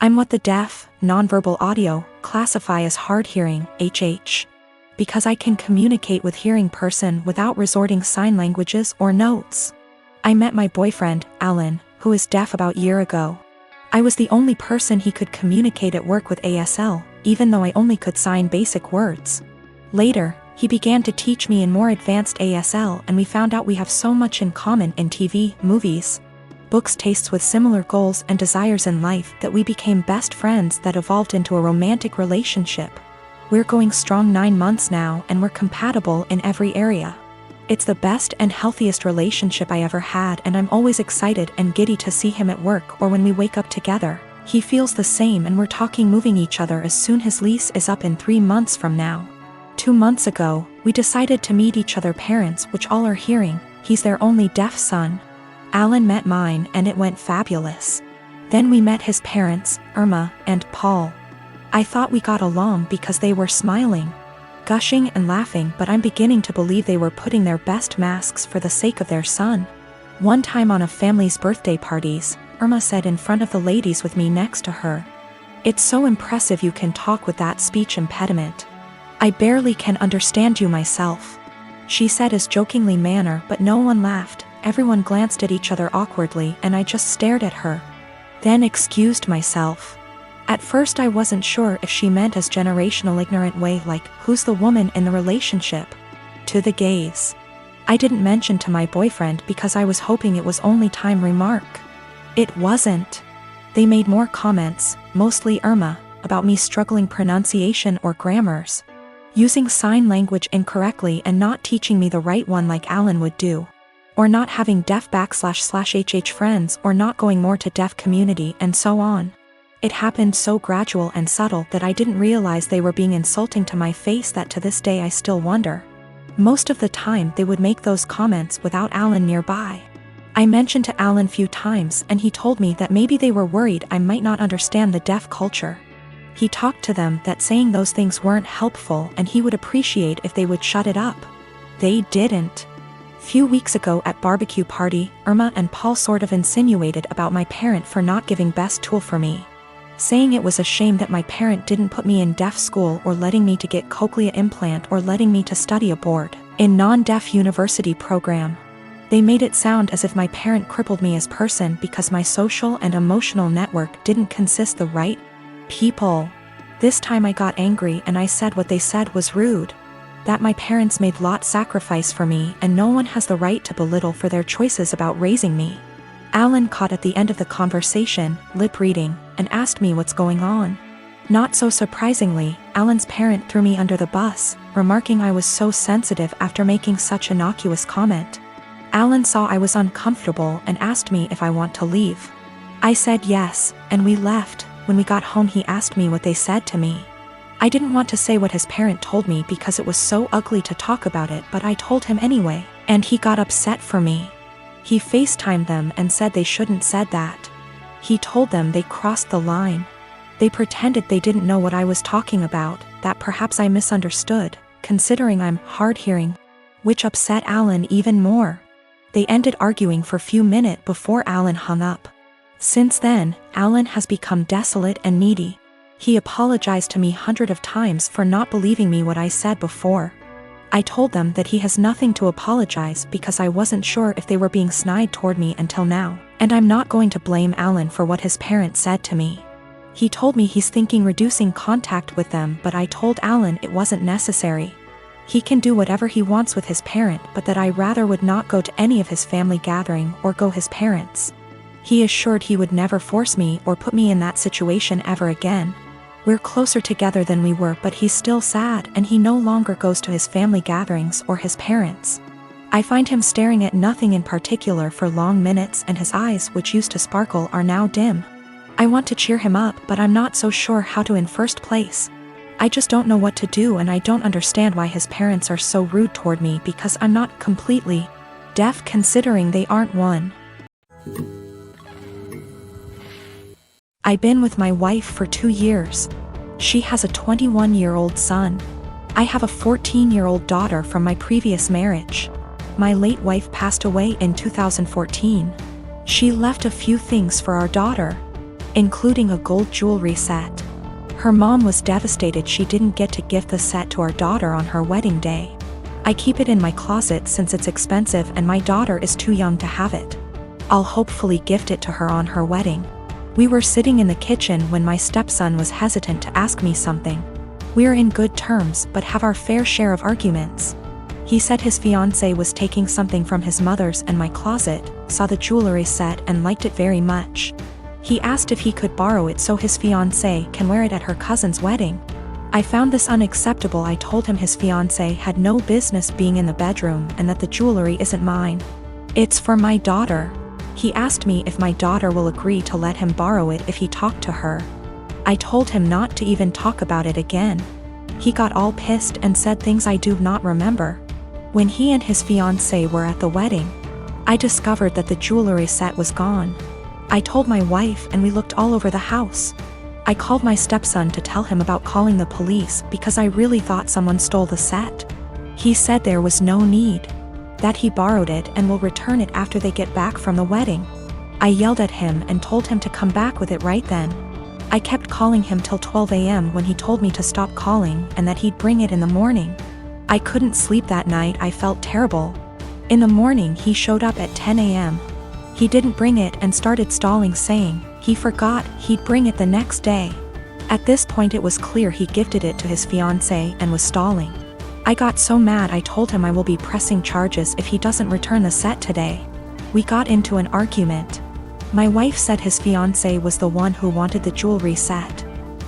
I'm what the deaf, nonverbal audio classify as hard hearing, HH. Because I can communicate with hearing person without resorting sign languages or notes. I met my boyfriend, Alan, who is deaf about a year ago. I was the only person he could communicate at work with ASL, even though I only could sign basic words. Later, he began to teach me in more advanced ASL, and we found out we have so much in common in TV, movies, books, tastes with similar goals and desires in life that we became best friends that evolved into a romantic relationship. We're going strong 9 months now, and we're compatible in every area. It's the best and healthiest relationship I ever had, and I'm always excited and giddy to see him at work or when we wake up together. He feels the same, and we're talking moving each other as soon his lease is up in 3 months from now. 2 months ago, we decided to meet each other parents, which all are hearing. He's their only deaf son. Alan met mine, and it went fabulous. Then we met his parents, Irma and Paul. I thought we got along because they were smiling, gushing and laughing, but I'm beginning to believe they were putting their best masks for the sake of their son. One time on a family's birthday parties, Irma said in front of the ladies with me next to her, "It's so impressive you can talk with that speech impediment. I barely can understand you myself." She said as jokingly manner, but no one laughed. Everyone glanced at each other awkwardly, and I just stared at her. Then excused myself. At first I wasn't sure if she meant as generational ignorant way like, who's the woman in the relationship? To the gays. I didn't mention to my boyfriend because I was hoping it was only time remark. It wasn't. They made more comments, mostly Irma, about me struggling pronunciation or grammars, using sign language incorrectly and not teaching me the right one like Alan would do, or not having deaf//HH friends, or not going more to deaf community, and so on. It happened so gradual and subtle that I didn't realize they were being insulting to my face that to this day I still wonder. Most of the time they would make those comments without Alan nearby. I mentioned to Alan few times, and he told me that maybe they were worried I might not understand the deaf culture. He talked to them that saying those things weren't helpful and he would appreciate if they would shut it up. They didn't. Few weeks ago at barbecue party, Irma and Paul sort of insinuated about my parent for not giving best tool for me, saying it was a shame that my parent didn't put me in deaf school or letting me to get cochlea implant or letting me to study abroad in non-deaf university program. They made it sound as if my parent crippled me as person because my social and emotional network didn't consist the right people. This time I got angry and I said what they said was rude. That my parents made lot sacrifice for me and no one has the right to belittle for their choices about raising me. Alan caught at the end of the conversation, lip reading, and asked me what's going on. Not so surprisingly, Alan's parent threw me under the bus, remarking I was so sensitive after making such innocuous comment. Alan saw I was uncomfortable and asked me if I want to leave. I said yes, and we left. When we got home he asked me what they said to me. I didn't want to say what his parent told me because it was so ugly to talk about it, but I told him anyway, and he got upset for me. He FaceTimed them and said they shouldn't said that. He told them they crossed the line. They pretended they didn't know what I was talking about, that perhaps I misunderstood, considering I'm hard-hearing, which upset Alan even more. They ended arguing for a few minutes before Alan hung up. Since then, Alan has become desolate and needy. He apologized to me hundreds of times for not believing me what I said before. I told them that he has nothing to apologize because I wasn't sure if they were being snide toward me until now, and I'm not going to blame Alan for what his parents said to me. He told me he's thinking reducing contact with them, but I told Alan it wasn't necessary. He can do whatever he wants with his parent, but that I rather would not go to any of his family gathering or go his parents. He assured he would never force me or put me in that situation ever again. We're closer together than we were, but he's still sad and he no longer goes to his family gatherings or his parents. I find him staring at nothing in particular for long minutes, and his eyes, which used to sparkle, are now dim. I want to cheer him up, but I'm not so sure how to in first place. I just don't know what to do, and I don't understand why his parents are so rude toward me because I'm not completely deaf considering they aren't one. I've been with my wife for 2 years. She has a 21-year-old son. I have a 14-year-old daughter from my previous marriage. My late wife passed away in 2014. She left a few things for our daughter. including a gold jewelry set. Her mom was devastated she didn't get to gift the set to our daughter on her wedding day. I keep it in my closet since it's expensive and my daughter is too young to have it. I'll hopefully gift it to her on her wedding. We were sitting in the kitchen when my stepson was hesitant to ask me something. We're in good terms but have our fair share of arguments. He said his fiancée was taking something from his mother's and my closet, saw the jewelry set and liked it very much. He asked if he could borrow it so his fiancée can wear it at her cousin's wedding. I found this unacceptable. I told him his fiancée had no business being in the bedroom and that the jewelry isn't mine. It's for my daughter. He asked me if my daughter will agree to let him borrow it if he talked to her. I told him not to even talk about it again. He got all pissed and said things I do not remember. When he and his fiancée were at the wedding, I discovered that the jewelry set was gone. I told my wife and we looked all over the house. I called my stepson to tell him about calling the police because I really thought someone stole the set. He said there was no need, that he borrowed it and will return it after they get back from the wedding. I yelled at him and told him to come back with it right then. I kept calling him till 12 a.m. when he told me to stop calling and that he'd bring it in the morning. I couldn't sleep that night. I felt terrible. In the morning he showed up at 10 a.m. He didn't bring it and started stalling, saying he forgot he'd bring it the next day. At this point it was clear he gifted it to his fiancée and was stalling. I got so mad I told him I will be pressing charges if he doesn't return the set today. We got into an argument. My wife said his fiancée was the one who wanted the jewelry set.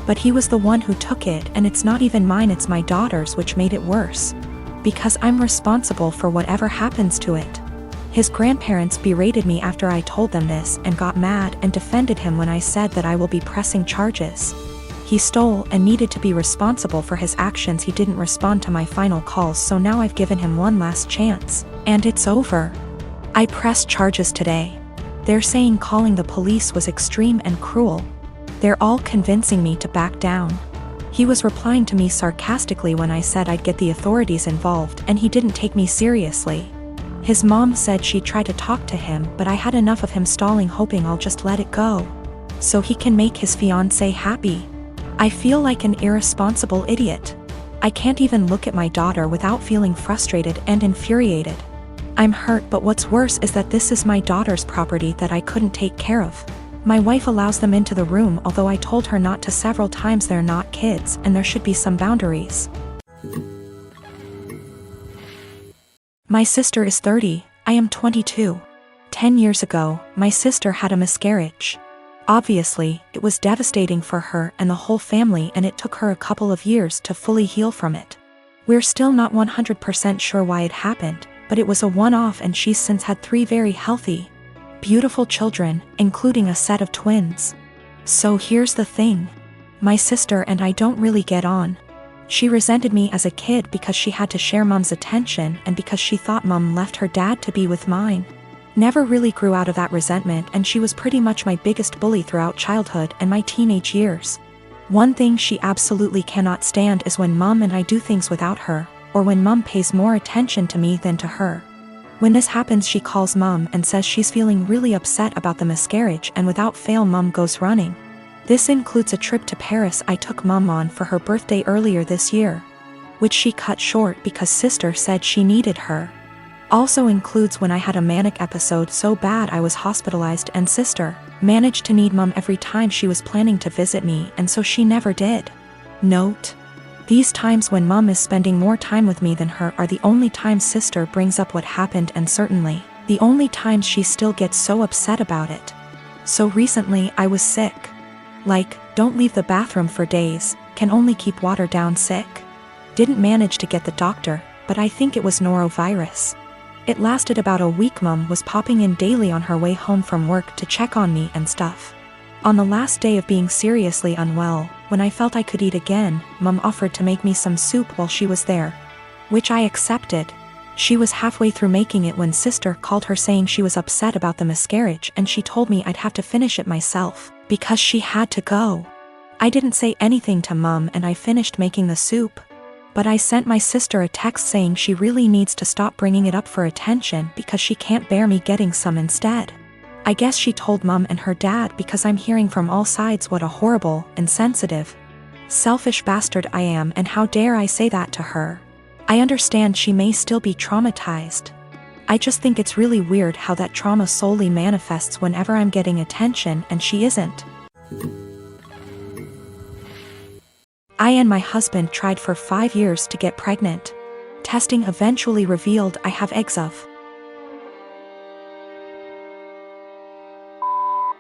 But he was the one who took it and it's not even mine, it's my daughter's, which made it worse. Because I'm responsible for whatever happens to it. His grandparents berated me after I told them this and got mad and defended him when I said that I will be pressing charges. He stole and needed to be responsible for his actions. He didn't respond to my final calls, so now I've given him one last chance, and it's over. I pressed charges today. They're saying calling the police was extreme and cruel. They're all convincing me to back down. He was replying to me sarcastically when I said I'd get the authorities involved, and he didn't take me seriously. His mom said she'd try to talk to him, but I had enough of him stalling, hoping I'll just let it go, so he can make his fiancée happy. I feel like an irresponsible idiot. I can't even look at my daughter without feeling frustrated and infuriated. I'm hurt, but what's worse is that this is my daughter's property that I couldn't take care of. My wife allows them into the room, although I told her not to several times. They're not kids and there should be some boundaries. My sister is 30, I am 22. 10 years ago, my sister had a miscarriage. Obviously, it was devastating for her and the whole family, and it took her a couple of years to fully heal from it. We're still not 100% sure why it happened, but it was a one-off and she's since had 3 very healthy, beautiful children, including a set of twins. So here's the thing. My sister and I don't really get on. She resented me as a kid because she had to share mom's attention and because she thought mom left her dad to be with mine. Never really grew out of that resentment, and she was pretty much my biggest bully throughout childhood and my teenage years. One thing she absolutely cannot stand is when mom and I do things without her, or when mom pays more attention to me than to her. When this happens, she calls mom and says she's feeling really upset about the miscarriage, and without fail mom goes running. This includes a trip to Paris I took mom on for her birthday earlier this year, which she cut short because sister said she needed her. Also includes when I had a manic episode so bad I was hospitalized, and sister managed to need mom every time she was planning to visit me, and so she never did. Note: these times when mom is spending more time with me than her are the only times sister brings up what happened, and certainly the only times she still gets so upset about it. So recently I was sick. Like, don't leave the bathroom for days, can only keep water down, sick. Didn't manage to get the doctor, but I think it was norovirus. It lasted about a week. Mom was popping in daily on her way home from work to check on me and stuff. On the last day of being seriously unwell, when I felt I could eat again, mom offered to make me some soup while she was there, which I accepted. She was halfway through making it when sister called her saying she was upset about the miscarriage, and she told me I'd have to finish it myself because she had to go. I didn't say anything to mom and I finished making the soup. But I sent my sister a text saying she really needs to stop bringing it up for attention because she can't bear me getting some instead. I guess she told Mom and her dad because I'm hearing from all sides what a horrible, insensitive, selfish bastard I am, and how dare I say that to her. I understand she may still be traumatized. I just think it's really weird how that trauma solely manifests whenever I'm getting attention and she isn't. I and my husband tried for 5 years to get pregnant. Testing eventually revealed I have eggs of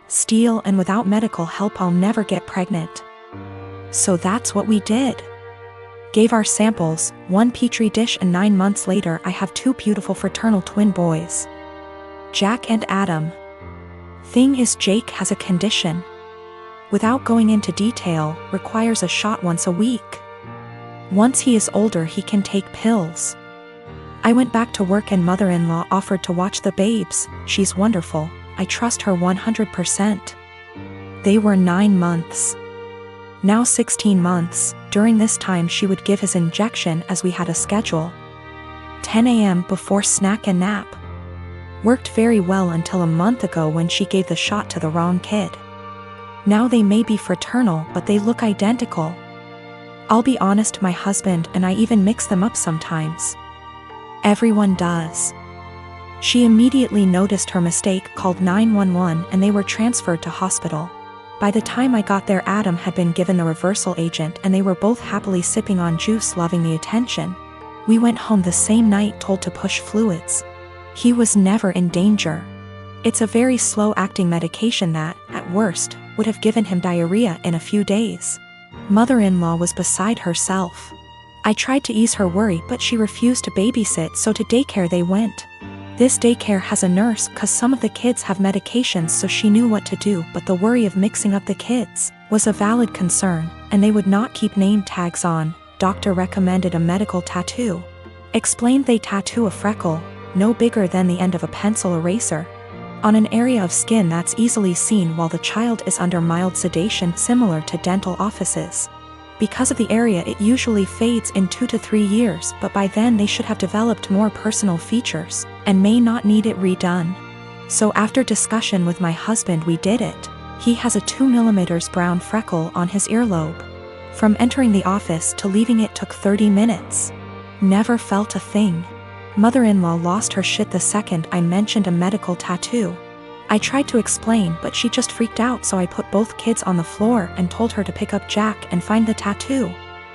steel, and without medical help I'll never get pregnant. So that's what we did. Gave our samples, 1 petri dish, and 9 months later I have 2 beautiful fraternal twin boys, Jack and Adam. Thing is, Jake has a condition, without going into detail, requires a shot once a week. Once he is older he can take pills. I went back to work and mother-in-law offered to watch the babes. She's wonderful. I trust her 100%. They were 9 months. Now 16 months. During this time she would give his injection as we had a schedule. 10 a.m. before snack and nap. Worked very well until a month ago when she gave the shot to the wrong kid. Now they may be fraternal but they look identical. I'll be honest, my husband and I even mix them up sometimes. Everyone does. She immediately noticed her mistake, called 911, and they were transferred to hospital. By the time I got there Adam had been given the reversal agent and they were both happily sipping on juice, loving the attention. We went home the same night told to push fluids. He was never in danger. It's a very slow-acting medication that, at worst, would have given him diarrhea in a few days. Mother-in-law was beside herself. I tried to ease her worry but she refused to babysit, so to daycare they went. This daycare has a nurse cause some of the kids have medications, so she knew what to do, but the worry of mixing up the kids was a valid concern, and they would not keep name tags on. Doctor recommended a medical tattoo. Explained they tattoo a freckle, no bigger than the end of a pencil eraser, on an area of skin that's easily seen while the child is under mild sedation, similar to dental offices. Because of the area it usually fades in 2 to 3 years, but by then they should have developed more personal features, and may not need it redone. So after discussion with my husband we did it. He has a 2 mm brown freckle on his earlobe. From entering the office to leaving it took 30 minutes. Never felt a thing. Mother-in-law lost her shit the second I mentioned a medical tattoo. I tried to explain but she just freaked out, so I put both kids on the floor and told her to pick up Jack and find the tattoo.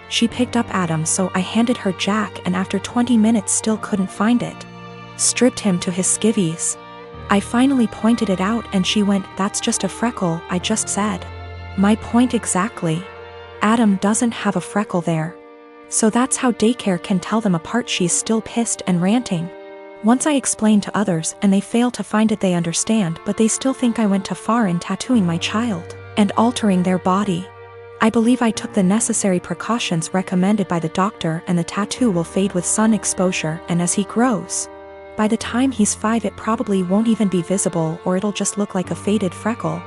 She picked up Adam, so I handed her Jack, and after 20 minutes still couldn't find it. Stripped him to his skivvies. I finally pointed it out and she went, "That's just a freckle," I just said. My point exactly. Adam doesn't have a freckle there. So that's how daycare can tell them apart. She's still pissed and ranting. Once I explain to others and they fail to find it, they understand, but they still think I went too far in tattooing my child and altering their body. I believe I took the necessary precautions recommended by the doctor, and the tattoo will fade with sun exposure, and as he grows, by the time he's 5 it probably won't even be visible, or it'll just look like a faded freckle.